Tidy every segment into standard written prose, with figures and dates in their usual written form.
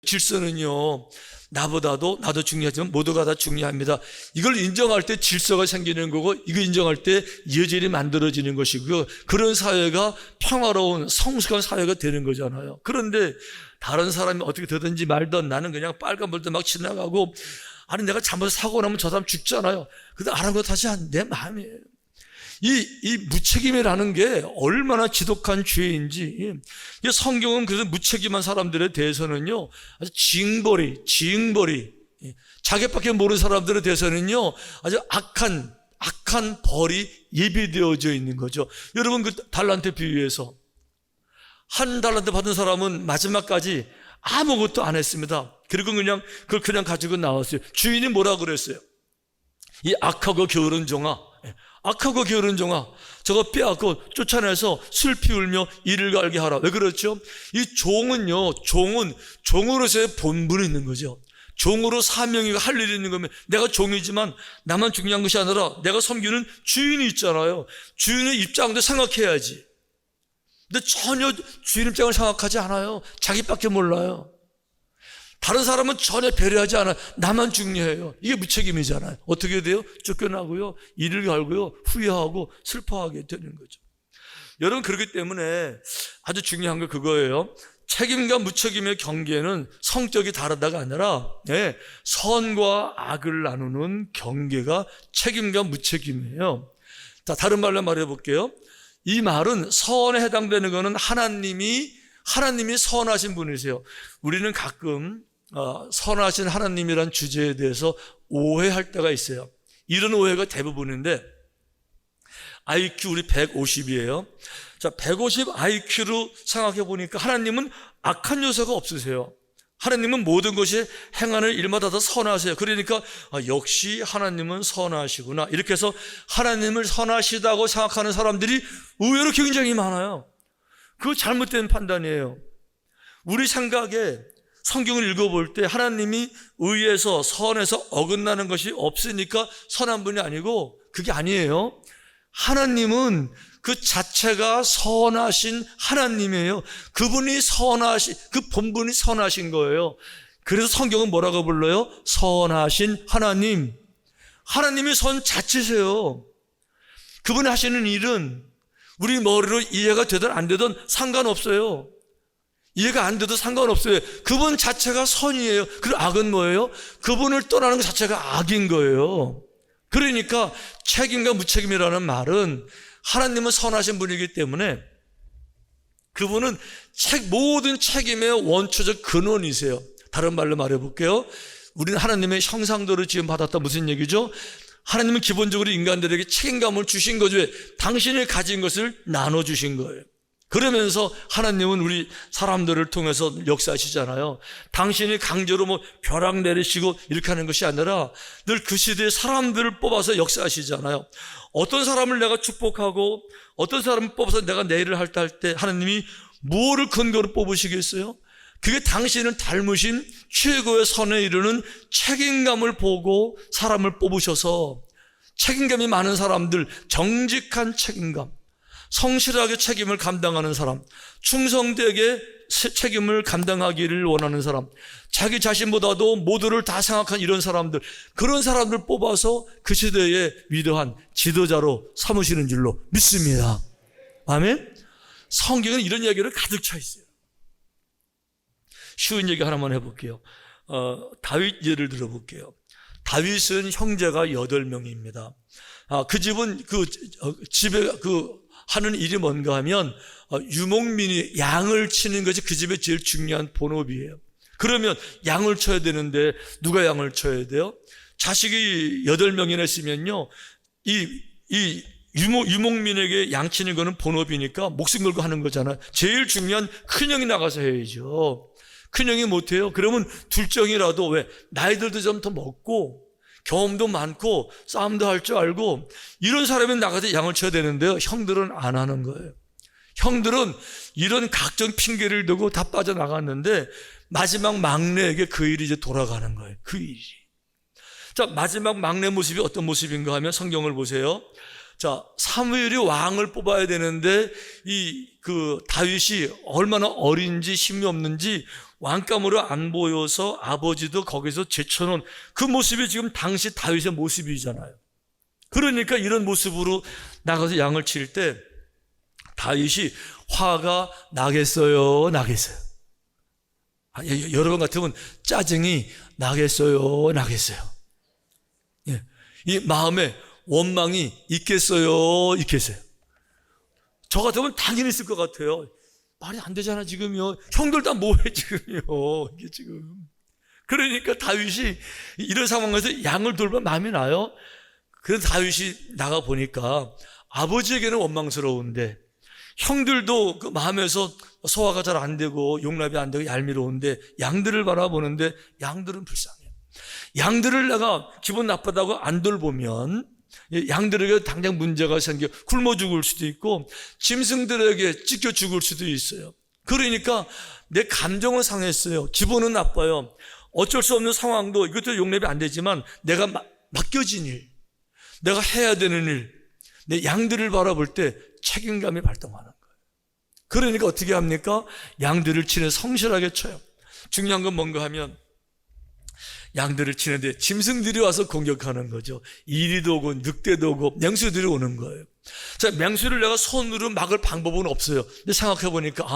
질서는요, 나도 중요하지만 모두가 다 중요합니다. 이걸 인정할 때 질서가 생기는 거고, 이거 인정할 때 여질이 만들어지는 것이고요. 그런 사회가 평화로운 성숙한 사회가 되는 거잖아요. 그런데 다른 사람이 어떻게 되든지 말든 나는 그냥 빨간불도 막 지나가고, 아니 내가 잘못 사고 나면 저 사람 죽잖아요. 근데 알아보고 다시 내 마음이에요. 이 무책임이라는 게 얼마나 지독한 죄인지. 이 성경은 그래서 무책임한 사람들에 대해서는요, 아주 징벌이 자기밖에 모르는 사람들에 대해서는요, 아주 악한 벌이 예비되어져 있는 거죠. 여러분, 그 달란트 비유에서 한 달란트 받은 사람은 마지막까지 아무것도 안 했습니다. 그리고 그걸 그냥 가지고 나왔어요. 주인이 뭐라 그랬어요? 이 악하고 게으른 종아, 저거 빼앗고 쫓아내서 슬피 울며 이를 갈게 하라. 왜 그렇죠? 이 종은 종으로서의 본분이 있는 거죠. 종으로 사명이 할 일이 있는 거면, 내가 종이지만 나만 중요한 것이 아니라 내가 섬기는 주인이 있잖아요. 주인의 입장도 생각해야지. 근데 전혀 주인 입장을 생각하지 않아요. 자기밖에 몰라요. 다른 사람은 전혀 배려하지 않아요. 나만 중요해요. 이게 무책임이잖아요. 어떻게 돼요? 쫓겨나고요, 이를 갈고요, 후회하고 슬퍼하게 되는 거죠. 여러분, 그렇기 때문에 아주 중요한 거 그거예요. 책임과 무책임의 경계는 성격이 다르다가 아니라, 선과 악을 나누는 경계가 책임과 무책임이에요. 자, 다른 말로 말해 볼게요. 이 말은 선에 해당되는 것은 하나님이 선하신 분이세요. 우리는 가끔 선하신 하나님이란 주제에 대해서 오해할 때가 있어요. 이런 오해가 대부분인데, IQ 우리 150이에요. 자, 150 IQ로 생각해 보니까 하나님은 악한 요소가 없으세요. 하나님은 모든 것이 행하는 일마다 다 선하세요. 그러니까 역시 하나님은 선하시구나, 이렇게 해서 하나님을 선하시다고 생각하는 사람들이 의외로 굉장히 많아요. 그거 잘못된 판단이에요. 우리 생각에 성경을 읽어볼 때 하나님이 의에서 선에서 어긋나는 것이 없으니까 선한 분이 아니고, 그게 아니에요. 하나님은 그 자체가 선하신 하나님이에요. 그분이 그 본분이 선하신 거예요. 그래서 성경은 뭐라고 불러요? 선하신 하나님. 하나님이 선 자체세요. 그분이 하시는 일은 우리 머리로 이해가 되든 안 되든 상관없어요. 이해가 안 돼도 상관없어요. 그분 자체가 선이에요. 그리고 악은 뭐예요? 그분을 떠나는 것 자체가 악인 거예요. 그러니까 책임과 무책임이라는 말은, 하나님은 선하신 분이기 때문에 그분은 모든 책임의 원초적 근원이세요. 다른 말로 말해볼게요. 우리는 하나님의 형상대로 지음 받았다. 무슨 얘기죠? 하나님은 기본적으로 인간들에게 책임감을 주신 거죠. 당신이 가진 것을 나눠주신 거예요. 그러면서 하나님은 우리 사람들을 통해서 역사하시잖아요. 당신이 강제로 벼락 내리시고 이렇게 하는 것이 아니라 늘 그 시대의 사람들을 뽑아서 역사하시잖아요. 어떤 사람을 내가 축복하고 어떤 사람을 뽑아서 내가 내 일을 할 때 하나님이 무엇을 근거로 뽑으시겠어요? 그게 당신을 닮으신 최고의 선에 이르는 책임감을 보고 사람을 뽑으셔서, 책임감이 많은 사람들, 정직한 책임감, 성실하게 책임을 감당하는 사람, 충성되게 책임을 감당하기를 원하는 사람, 자기 자신보다도 모두를 다 생각한 이런 사람들, 그런 사람들 뽑아서 그 시대의 위대한 지도자로 삼으시는 줄로 믿습니다. 아멘? 성경은 이런 이야기를 가득 차 있어요. 쉬운 얘기 하나만 해볼게요. 다윗 예를 들어볼게요. 다윗은 형제가 8명입니다. 그 집은 집에 하는 일이 뭔가 하면 유목민이 양을 치는 것이 그 집의 제일 중요한 본업이에요. 그러면 양을 쳐야 되는데 누가 양을 쳐야 돼요? 자식이 8명이나 있으면요, 이 유목민에게 양 치는 거는 본업이니까 목숨 걸고 하는 거잖아요. 제일 중요한 큰형이 나가서 해야죠. 큰형이 못해요? 그러면 둘째형이라도, 왜? 나이들도 좀 더 먹고 경험도 많고 싸움도 할 줄 알고 이런 사람이 나가서 양을 쳐야 되는데요, 형들은 안 하는 거예요. 형들은 이런 각종 핑계를 대고 다 빠져나갔는데 마지막 막내에게 그 일이 이제 돌아가는 거예요. 그 일이. 자, 마지막 막내 모습이 어떤 모습인가 하면 성경을 보세요. 자, 사무엘이 왕을 뽑아야 되는데 다윗이 얼마나 어린지 힘이 없는지 왕감으로 안 보여서 아버지도 거기서 제쳐놓은 그 모습이 지금 당시 다윗의 모습이잖아요. 그러니까 이런 모습으로 나가서 양을 칠 때 다윗이 화가 나겠어요, 나겠어요? 여러분 같으면 짜증이 나겠어요, 나겠어요? 예. 이 마음에 원망이 있겠어요, 있겠어요? 저 같으면 당연히 있을 것 같아요. 말이 안 되잖아, 지금요. 형들 다 뭐해, 지금요. 이게 지금. 그러니까 다윗이 이런 상황에서 양을 돌면 마음이 나요. 그래서 다윗이 나가 보니까 아버지에게는 원망스러운데 형들도 그 마음에서 소화가 잘 안 되고 용납이 안 되고 얄미로운데 양들을 바라보는데 양들은 불쌍해요. 양들을 내가 기분 나쁘다고 안 돌보면 양들에게 당장 문제가 생겨 굶어 죽을 수도 있고 짐승들에게 찢겨 죽을 수도 있어요. 그러니까 내 감정은 상했어요. 기분은 나빠요. 어쩔 수 없는 상황도 이것도 용납이 안 되지만 내가 맡겨진 일, 내가 해야 되는 일, 내 양들을 바라볼 때 책임감이 발동하는 거예요. 그러니까 어떻게 합니까? 양들을 치는 성실하게 쳐요. 중요한 건 뭔가 하면 양들을 치는데 짐승들이 와서 공격하는 거죠. 이리도 오고 늑대도 오고 맹수들이 오는 거예요. 자, 맹수를 내가 손으로 막을 방법은 없어요. 근데 생각해 보니까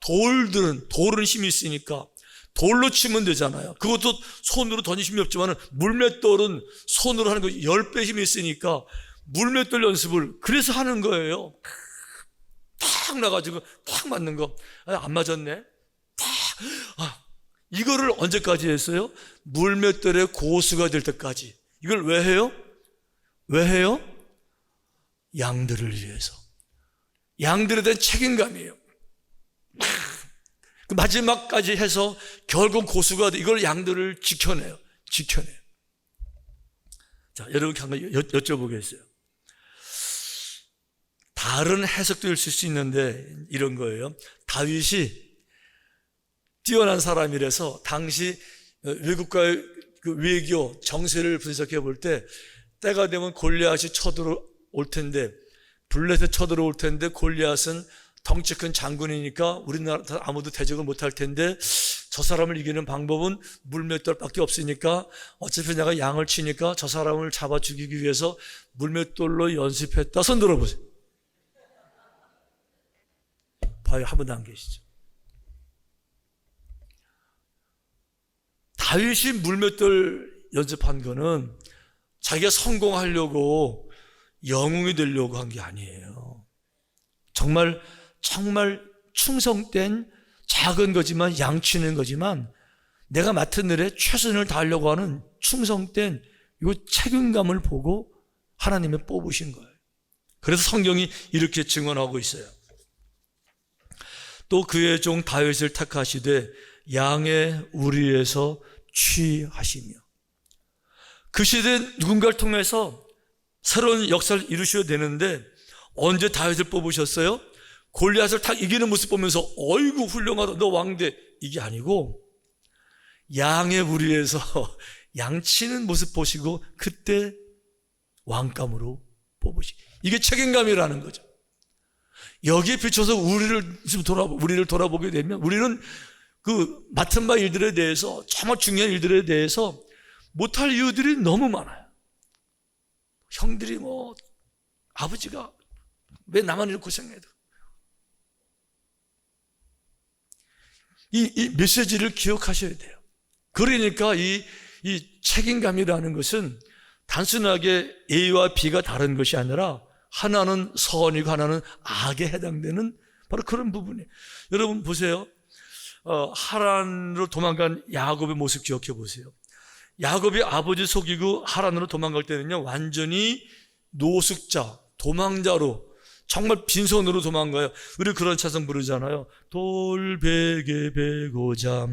돌은 힘이 있으니까 돌로 치면 되잖아요. 그것도 손으로 던질 힘이 없지만 물맷돌은 손으로 하는 거 10배 힘이 있으니까 물맷돌 연습을 그래서 하는 거예요. 탁 나가지고 탁 맞는 거. 안 맞았네. 이거를 언제까지 했어요? 물맷돌의 고수가 될 때까지. 이걸 왜 해요? 왜 해요? 양들을 위해서. 양들에 대한 책임감이에요. 그 마지막까지 해서 결국 고수가 돼. 이걸 양들을 지켜내요. 자, 여러분께 한 가지 여쭤보겠어요. 다른 해석도 있을 수 있는데 이런 거예요. 다윗이 뛰어난 사람이라서 당시 외국과의 그 외교 정세를 분석해 볼 때 때가 되면 골리앗이 쳐들어올 텐데 블레셋 쳐들어올 텐데 골리앗은 덩치 큰 장군이니까 우리나라 아무도 대적을 못할 텐데 저 사람을 이기는 방법은 물맷돌밖에 없으니까 어차피 내가 양을 치니까 저 사람을 잡아 죽이기 위해서 물맷돌로 연습했다. 손 들어보세요. 봐요. 한 분도 안 계시죠? 다윗이 물맷돌 연습한 거는 자기가 성공하려고 영웅이 되려고 한 게 아니에요. 정말 충성된 작은 거지만 양치는 거지만 내가 맡은 일에 최선을 다하려고 하는 충성된 이 책임감을 보고 하나님이 뽑으신 거예요. 그래서 성경이 이렇게 증언하고 있어요. 또 그의 종 다윗을 택하시되 양의 우리에서 취하시며. 그 시대에 누군가를 통해서 새로운 역사를 이루셔야 되는데 언제 다윗을 뽑으셨어요? 골리앗을 탁 이기는 모습 보면서 어이구 훌륭하다 너 왕대 이게 아니고 양의 무리에서 양치는 모습 보시고 그때 왕감으로 뽑으시. 이게 책임감이라는 거죠. 여기에 비춰서 우리를 돌아보게 되면 우리는 그 맡은 바 일들에 대해서 정말 중요한 일들에 대해서 못할 이유들이 너무 많아요. 형들이 아버지가 왜 나만 이렇게 고생해야 돼? 이 메시지를 기억하셔야 돼요. 그러니까 이 책임감이라는 것은 단순하게 A와 B가 다른 것이 아니라 하나는 선이고 하나는 악에 해당되는 바로 그런 부분이에요. 여러분 보세요. 하란으로 도망간 야곱의 모습 기억해 보세요. 야곱이 아버지 속이고 하란으로 도망갈 때는요 완전히 노숙자, 도망자로 정말 빈손으로 도망가요. 우리 그런 찬송 부르잖아요. 돌베개 베고자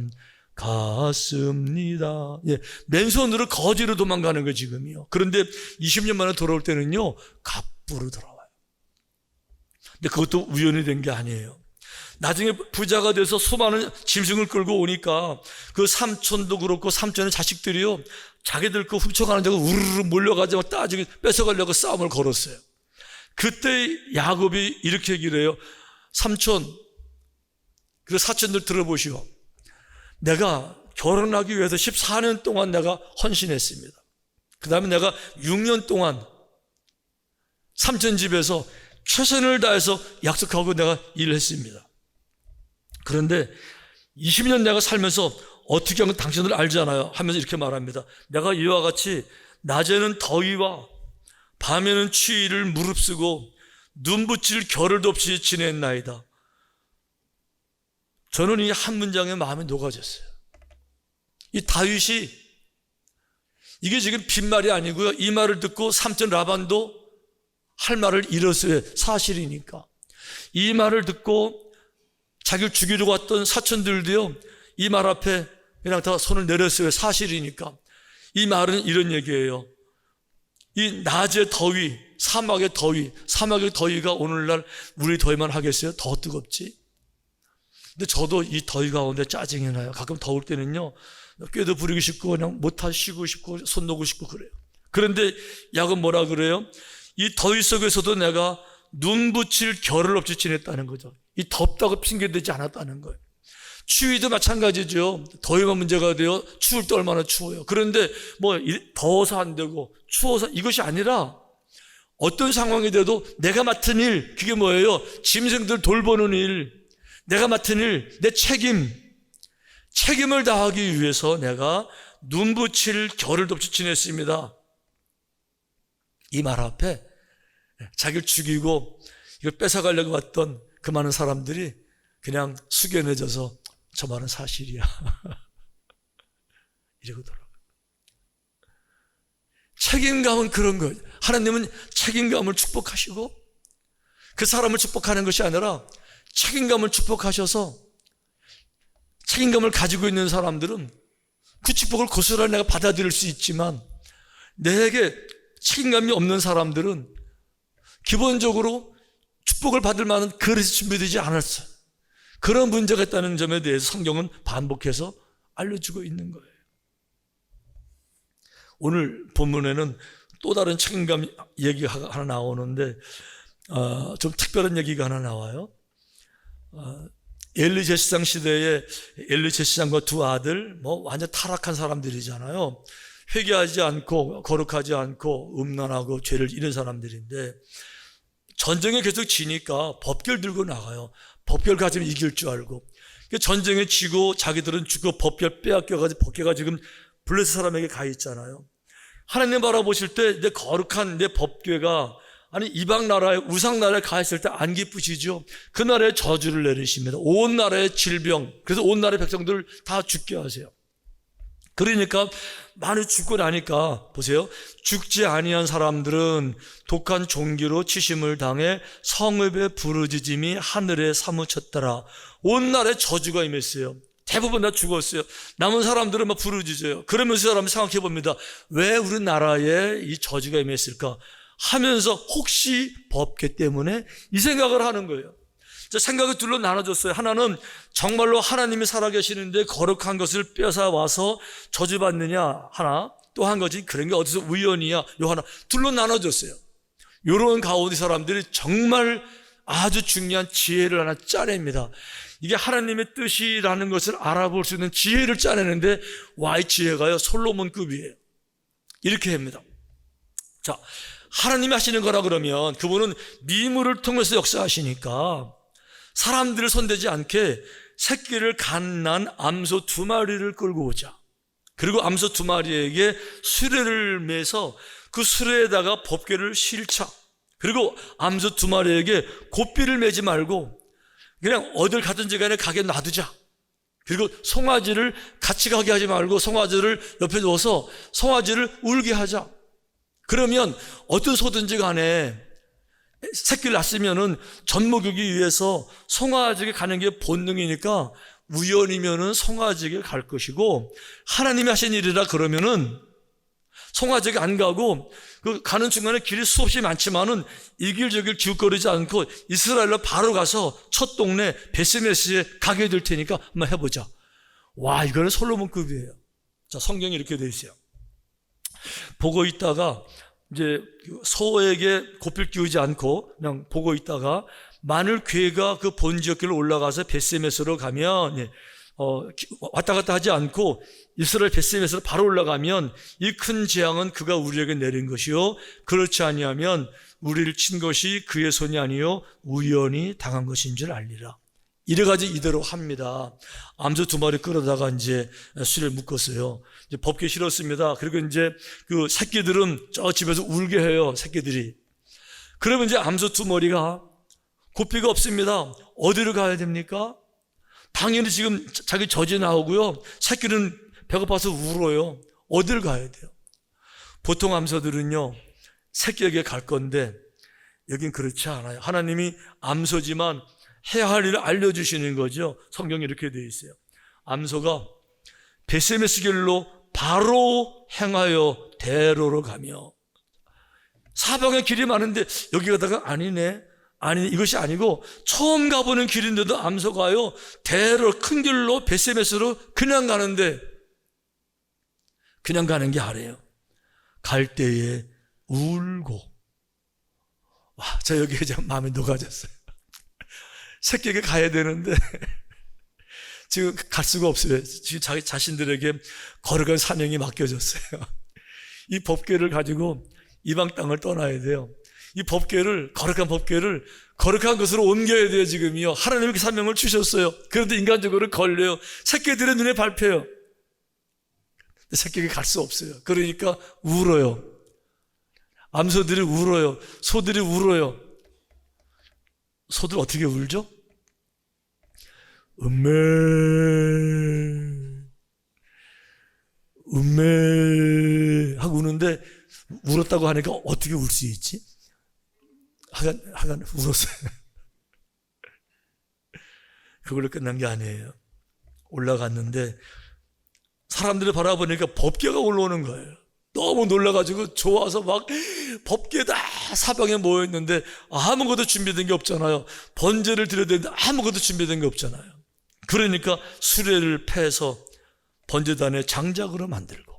갔습니다. 예, 맨손으로 거지로 도망가는 거 지금이요. 그런데 20년 만에 돌아올 때는요 갑부로 돌아와요. 근데 그것도 우연히 된 게 아니에요. 나중에 부자가 돼서 수많은 짐승을 끌고 오니까 그 삼촌도 그렇고 삼촌의 자식들이요 자기들 그 훔쳐가는 데가 우르르 몰려가지고 따지고 뺏어가려고 싸움을 걸었어요. 그때 야곱이 이렇게 얘기를 해요. 삼촌, 그 사촌들 들어보시오. 내가 결혼하기 위해서 14년 동안 내가 헌신했습니다. 그 다음에 내가 6년 동안 삼촌 집에서 최선을 다해서 약속하고 내가 일을 했습니다. 그런데 20년 내가 살면서 어떻게 하면 당신들 알잖아요 하면서 이렇게 말합니다. 내가 이와 같이 낮에는 더위와 밤에는 추위를 무릅쓰고 눈붙일 겨를도 없이 지냈나이다. 저는 이 한 문장에 마음이 녹아졌어요. 이 다윗이 이게 지금 빈말이 아니고요, 이 말을 듣고 삼촌 라반도 할 말을 잃었어요. 사실이니까. 이 말을 듣고 자기를 죽이려고 왔던 사촌들도요, 이 말 앞에 그냥 다 손을 내렸어요. 사실이니까. 이 말은 이런 얘기예요. 이 낮의 더위, 사막의 더위가 오늘날 우리 더위만 하겠어요? 더 뜨겁지? 근데 저도 이 더위 가운데 짜증이 나요. 가끔 더울 때는요, 꾀도 부리고 싶고 그냥 못하 쉬고 싶고 손 놓고 싶고 그래요. 그런데 야곱 뭐라 그래요? 이 더위 속에서도 내가 눈 붙일 겨를 없이 지냈다는 거죠. 이 덥다고 핑계대지 않았다는 거예요. 추위도 마찬가지죠. 더위만 문제가 돼요. 추울 때 얼마나 추워요. 그런데 뭐 더워서 안 되고 추워서 이것이 아니라 어떤 상황이 돼도 내가 맡은 일, 그게 뭐예요? 짐승들 돌보는 일, 내가 맡은 일, 내 책임을 다하기 위해서 내가 눈 붙일 겨를 없이 지냈습니다. 이 말 앞에 자기를 죽이고 이걸 뺏어가려고 왔던 그 많은 사람들이 그냥 숙연해져서 저 말은 사실이야 이러더라고요. 책임감은 그런 거예요. 하나님은 책임감을 축복하시고 그 사람을 축복하는 것이 아니라 책임감을 축복하셔서 책임감을 가지고 있는 사람들은 그 축복을 고스란히 내가 받아들일 수 있지만 내게 책임감이 없는 사람들은 기본적으로 축복을 받을 만한 그릇이 준비되지 않았어요. 그런 문제가 있다는 점에 대해서 성경은 반복해서 알려주고 있는 거예요. 오늘 본문에는 또 다른 책임감 얘기가 하나 나오는데 좀 특별한 얘기가 하나 나와요. 엘리 제사장 시대에 엘리 제사장과 두 아들 완전 타락한 사람들이잖아요. 회개하지 않고 거룩하지 않고 음란하고 죄를 잃은 사람들인데 전쟁에 계속 지니까 법궤를 들고 나가요. 법궤를 가지면 이길 줄 알고. 전쟁에 지고 자기들은 죽고 법궤 빼앗겨가지고 법궤가 지금 블레셋 사람에게 가 있잖아요. 하나님 바라보실 때 내 거룩한 내 법궤가 아니 이방 나라에 우상 나라에 가 있을 때 안 기쁘시죠? 그 나라에 저주를 내리십니다. 온 나라의 질병, 그래서 온 나라의 백성들을 다 죽게 하세요. 그러니까 많이 죽고 나니까 보세요. 죽지 아니한 사람들은 독한 종기로 치심을 당해 성읍의 부르짖음이 하늘에 사무쳤더라. 온 나라에 저주가 임했어요. 대부분 다 죽었어요. 남은 사람들은 막 부르짖어요. 그러면서 사람이 생각해 봅니다. 왜 우리 나라에 이 저주가 임했을까 하면서 혹시 법궤 때문에 이 생각을 하는 거예요. 생각이 둘로 나눠졌어요. 하나는 정말로 하나님이 살아계시는데 거룩한 것을 뺏어 와서 저주받느냐 하나, 또 한 가지 그런 게 어디서 우연이야 요 하나, 둘로 나눠졌어요. 이런 가운데 사람들이 정말 아주 중요한 지혜를 하나 짜냅니다. 이게 하나님의 뜻이라는 것을 알아볼 수 있는 지혜를 짜내는데 이 지혜가요 솔로몬급이에요. 이렇게 합니다. 자, 하나님이 하시는 거라 그러면 그분은 미물을 통해서 역사하시니까 사람들을 손대지 않게 새끼를 갓난 암소 2마리를 끌고 오자. 그리고 암소 2마리에게 수레를 매서 그 수레에다가 법궤를 실자. 그리고 암소 2마리에게 고삐를 매지 말고 그냥 어딜 가든지 간에 가게 놔두자. 그리고 송아지를 같이 가게 하지 말고 송아지를 옆에 둬서 송아지를 울게 하자. 그러면 어떤 소든지 간에 새끼를 낳았으면은 젖먹이기 위해서 송아지에게 가는 게 본능이니까 우연이면은 송아지에게 갈 것이고 하나님이 하신 일이라 그러면은 송아지에게 안 가고 그 가는 중간에 길이 수없이 많지만은 이 길 저 길 기웃거리지 않고 이스라엘로 바로 가서 첫 동네 베스메스에 가게 될 테니까 한번 해보자. 와, 이거는 솔로몬급이에요. 자, 성경이 이렇게 돼 있어요. 보고 있다가 이제 소에게 고삐를 끼우지 않고 그냥 보고 있다가 만일 괴가 그 본지역길로 올라가서 벳세메스로 가면 왔다 갔다 하지 않고 이스라엘 벳세메스로 바로 올라가면 이 큰 재앙은 그가 우리에게 내린 것이요 그렇지 아니하면 우리를 친 것이 그의 손이 아니요 우연히 당한 것인 줄 알리라. 이래가지고 이대로 합니다. 암소 2마리 끌어다가 이제 수레를 묶었어요. 이제 법계 실었습니다. 그리고 이제 그 새끼들은 저 집에서 울게 해요. 새끼들이. 그러면 이제 암소 2마리가 고삐가 없습니다. 어디로 가야 됩니까? 당연히 지금 자기 젖이 나오고요. 새끼는 배고파서 울어요. 어디를 가야 돼요? 보통 암소들은요, 새끼에게 갈 건데 여긴 그렇지 않아요. 하나님이 암소지만 해야 할 일을 알려주시는 거죠. 성경에 이렇게 되어 있어요. 암소가 벳세메스 길로 바로 행하여 대로로 가며, 사방에 길이 많은데 여기 가다가 아니네, 이것이 아니고 처음 가보는 길인데도 암소가요 대로 큰 길로 벳세메스로 그냥 가는데, 그냥 가는 게 아니에요. 갈 때에 울고. 와, 저 여기에 마음이 녹아졌어요. 새끼에게 가야 되는데 지금 갈 수가 없어요. 지금 자기 자신들에게 거룩한 사명이 맡겨졌어요. 이 법궤를 가지고 이방 땅을 떠나야 돼요. 이 법궤를, 거룩한 법궤를 거룩한 것으로 옮겨야 돼요. 지금이요, 하나님이 그 사명을 주셨어요. 그런데 인간적으로 걸려요. 새끼들의 눈에 밟혀요. 새끼에게 갈 수 없어요. 그러니까 울어요. 암소들이 울어요. 소들이 울어요. 소들 어떻게 울죠? 음메 하고 우는데, 울었다고 하니까 어떻게 울 수 있지? 하간 울었어요. 그걸로 끝난 게 아니에요. 올라갔는데 사람들이 바라보니까 법궤가 올라오는 거예요. 너무 놀라가지고 좋아서 막 법궤다 사방에 모여있는데 아무것도 준비된 게 없잖아요. 번제를 드려야 되는데 아무것도 준비된 게 없잖아요. 그러니까 수레를 패서 번제단에 장작으로 만들고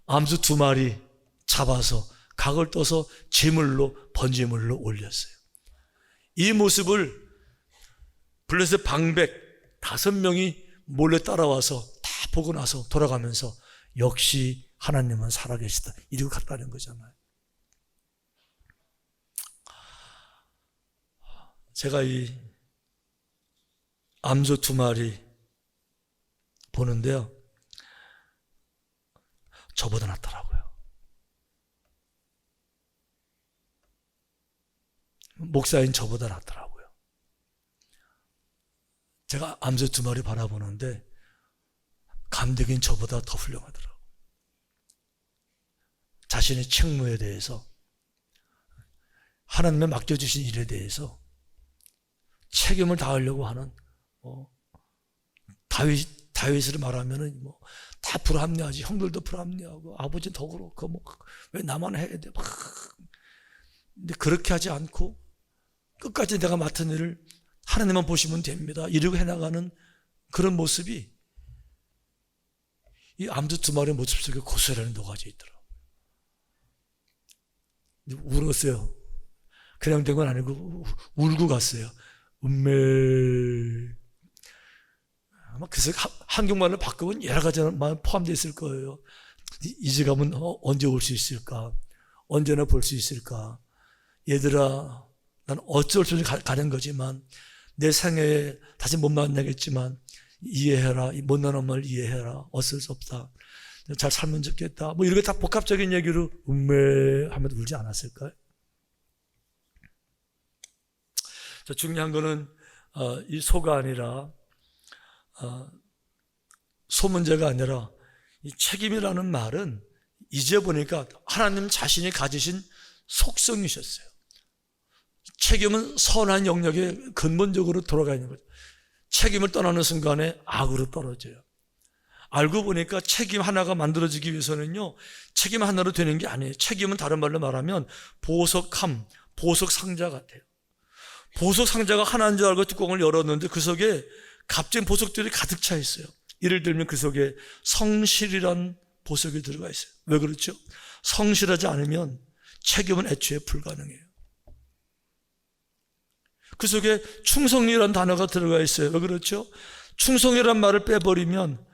암소 2마리 잡아서 각을 떠서 제물로, 번제물로 올렸어요. 이 모습을 블레셋 방백 5명이 몰래 따라와서 다 보고 나서 돌아가면서 역시 하나님은 살아계시다 이러고 갔다는 거잖아요. 제가 이 암소 2마리 보는데요, 저보다 낫더라고요. 목사인 저보다 낫더라고요. 제가 암소 2마리 바라보는데 감독인 저보다 더 훌륭하더라고요. 자신의 책무에 대해서, 하나님의 맡겨주신 일에 대해서 책임을 다하려고 하는, 다윗을 말하면은 다 불합리하지. 형들도 불합리하고 아버지는 더 그렇고 왜 나만 해야 돼? 근데 그렇게 하지 않고 끝까지 내가 맡은 일을 하나님만 보시면 됩니다 이러고 해나가는 그런 모습이 이 암소 2마리 모습 속에 고스란히 녹아져 있더라고요. 울었어요. 그냥 된 건 아니고 울고 갔어요. 아마 그래서 한국말로 바꾸면 여러 가지 말 포함되어 있을 거예요. 이제 가면 언제 올 수 있을까? 언제나 볼 수 있을까? 얘들아, 난 어쩔 수 없이 가는 거지만 내 생애에 다시 못 만나겠지만 이해해라. 이 못난 엄마를 이해해라. 어쩔 수 없다. 잘 살면 좋겠다. 이렇게 다 복합적인 얘기로 하면 울지 않았을까요? 중요한 거는 이 소가 아니라 소 문제가 아니라 이 책임이라는 말은 이제 보니까 하나님 자신이 가지신 속성이셨어요. 책임은 선한 영역에 근본적으로 돌아가 있는 거죠. 책임을 떠나는 순간에 악으로 떨어져요. 알고 보니까 책임 하나가 만들어지기 위해서는요, 책임 하나로 되는 게 아니에요. 책임은 다른 말로 말하면 보석함, 보석 상자 같아요. 보석 상자가 하나인 줄 알고 뚜껑을 열었는데 그 속에 값진 보석들이 가득 차 있어요. 예를 들면 그 속에 성실이란 보석이 들어가 있어요. 왜 그렇죠? 성실하지 않으면 책임은 애초에 불가능해요. 그 속에 충성이라는 단어가 들어가 있어요. 왜 그렇죠? 충성이라는 말을 빼버리면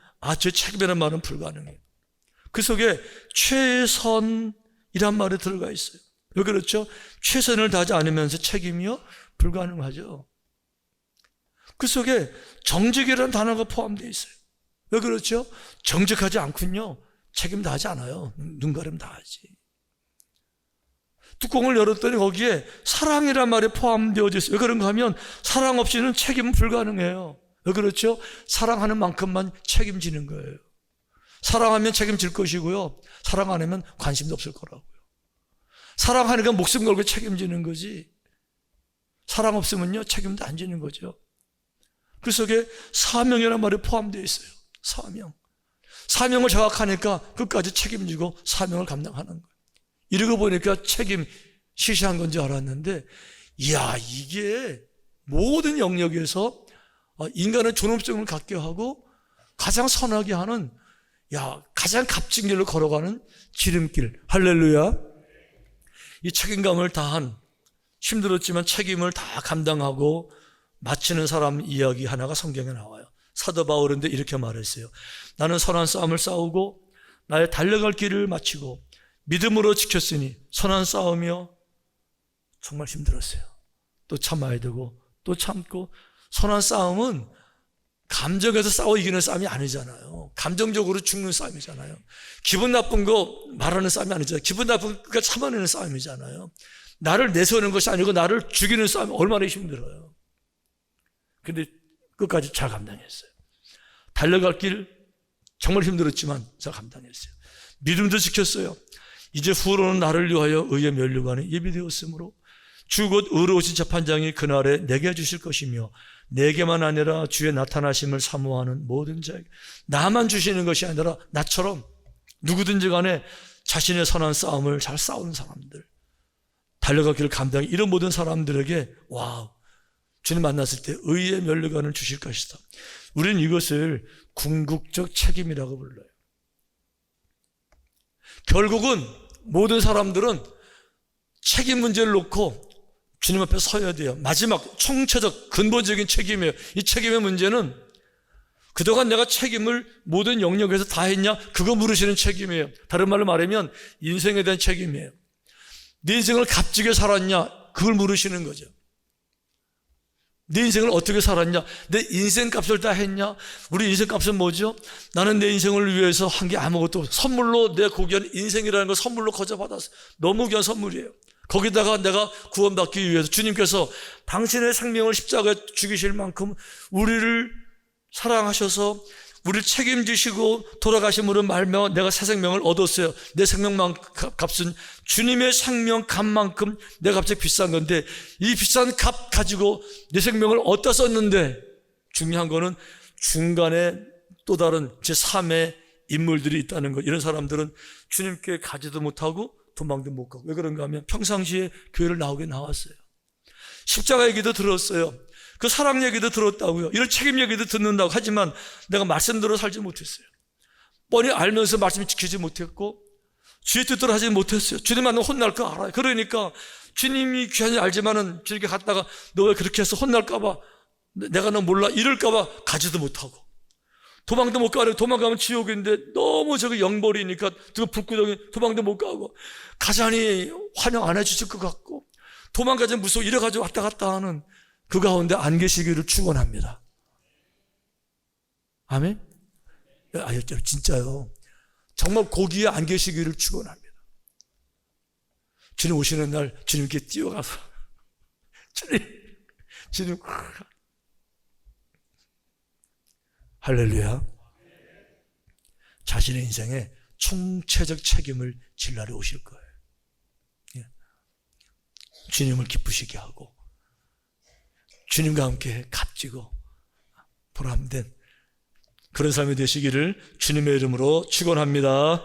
제 책임이라는 말은 불가능해요. 그 속에 최선이란 말이 들어가 있어요. 왜 그렇죠? 최선을 다하지 않으면서 책임이요? 불가능하죠. 그 속에 정직이라는 단어가 포함되어 있어요. 왜 그렇죠? 정직하지 않군요. 책임 다하지 않아요. 눈 가리면 다하지. 뚜껑을 열었더니 거기에 사랑이란 말이 포함되어져 있어요. 왜 그런가 하면 사랑 없이는 책임은 불가능해요. 왜 그렇죠? 사랑하는 만큼만 책임지는 거예요. 사랑하면 책임질 것이고요. 사랑 안 하면 관심도 없을 거라고요. 사랑하니까 목숨 걸고 책임지는 거지. 사랑 없으면요 책임도 안 지는 거죠. 그 속에 사명이라는 말이 포함되어 있어요. 사명을 자각하니까 끝까지 책임지고 사명을 감당하는 거예요. 이러고 보니까 책임 시시한 건지 알았는데, 이게 모든 영역에서 인간의 존엄성을 갖게 하고 가장 선하게 하는, 가장 값진 길로 걸어가는 지름길. 할렐루야. 이 책임감을 다한, 힘들었지만 책임을 다 감당하고 마치는 사람 이야기 하나가 성경에 나와요. 사도 바울인데 이렇게 말했어요. 나는 선한 싸움을 싸우고 나의 달려갈 길을 마치고 믿음으로 지켰으니 선한 싸움이요. 정말 힘들었어요. 또 참아야 되고 또 참고. 선한 싸움은 감정에서 싸워 이기는 싸움이 아니잖아요. 감정적으로 죽는 싸움이잖아요. 기분 나쁜 거 말하는 싸움이 아니잖아요. 기분 나쁜 거 참아내는 싸움이잖아요. 나를 내세우는 것이 아니고 나를 죽이는 싸움이 얼마나 힘들어요. 근데 끝까지 잘 감당했어요. 달려갈 길 정말 힘들었지만 잘 감당했어요. 믿음도 지켰어요. 이제 후로는 나를 위하여 의의 면류관이 예비되었으므로 주 곧 의로우신 재판장이 그날에 내게 주실 것이며 내게만 아니라 주의 나타나심을 사모하는 모든 자에게, 나만 주시는 것이 아니라 나처럼 누구든지 간에 자신의 선한 싸움을 잘 싸우는 사람들, 달려갈 길을 감당해 이런 모든 사람들에게 주님 만났을 때 의의 면류관을 주실 것이다. 우리는 이것을 궁극적 책임이라고 불러요. 결국은 모든 사람들은 책임 문제를 놓고 주님 앞에 서야 돼요. 마지막 총체적 근본적인 책임이에요. 이 책임의 문제는 그동안 내가 책임을 모든 영역에서 다 했냐? 그거 물으시는 책임이에요. 다른 말로 말하면 인생에 대한 책임이에요. 네 인생을 값지게 살았냐? 그걸 물으시는 거죠. 네 인생을 어떻게 살았냐? 내 인생 값을 다 했냐? 우리 인생 값은 뭐죠? 나는 내 인생을 위해서 한 게 아무것도, 선물로 내 고귀한 인생이라는 걸 선물로 거저받았어. 너무 귀한 선물이에요. 거기다가 내가 구원받기 위해서 주님께서 당신의 생명을 십자가에 죽이실 만큼 우리를 사랑하셔서 우리를 책임지시고 돌아가심으로 말미암아 내가 새 생명을 얻었어요. 내 생명 값은 주님의 생명 값만큼 내가 갑자기 비싼 건데, 이 비싼 값 가지고 내 생명을 어디다 썼는데, 중요한 거는 중간에 또 다른 제3의 인물들이 있다는 거. 이런 사람들은 주님께 가지도 못하고 도망도 못 가고. 왜 그런가 하면 평상시에 교회를 나왔어요. 십자가 얘기도 들었어요. 그 사랑 얘기도 들었다고요. 이런 책임 얘기도 듣는다고. 하지만 내가 말씀대로 살지 못했어요. 뻔히 알면서 말씀 지키지 못했고 주의 뜻대로 하지 못했어요. 주님 만나면 혼날 거 알아요. 그러니까 주님이 귀한지 알지만은 주님께 갔다가 너 왜 그렇게 해서 혼날까 봐, 내가 너 몰라 이럴까 봐 가지도 못하고, 도망도 못 가고, 도망가면 지옥인데 너무 저기 영벌이니까 그 불구덩이 도망도 못 가고, 가자니 환영 안 해주실 것 같고, 도망가자 무서워 이래가지고 왔다 갔다 하는 그 가운데 안 계시기를 축원합니다. 아멘? 진짜요. 정말 거기에 안 계시기를 축원합니다. 주님 오시는 날 주님께 뛰어가서 주님 할렐루야. 자신의 인생에 총체적 책임을 질 날이 오실 거예요. 주님을 기쁘시게 하고 주님과 함께 값지고 보람된 그런 삶이 되시기를 주님의 이름으로 축원합니다.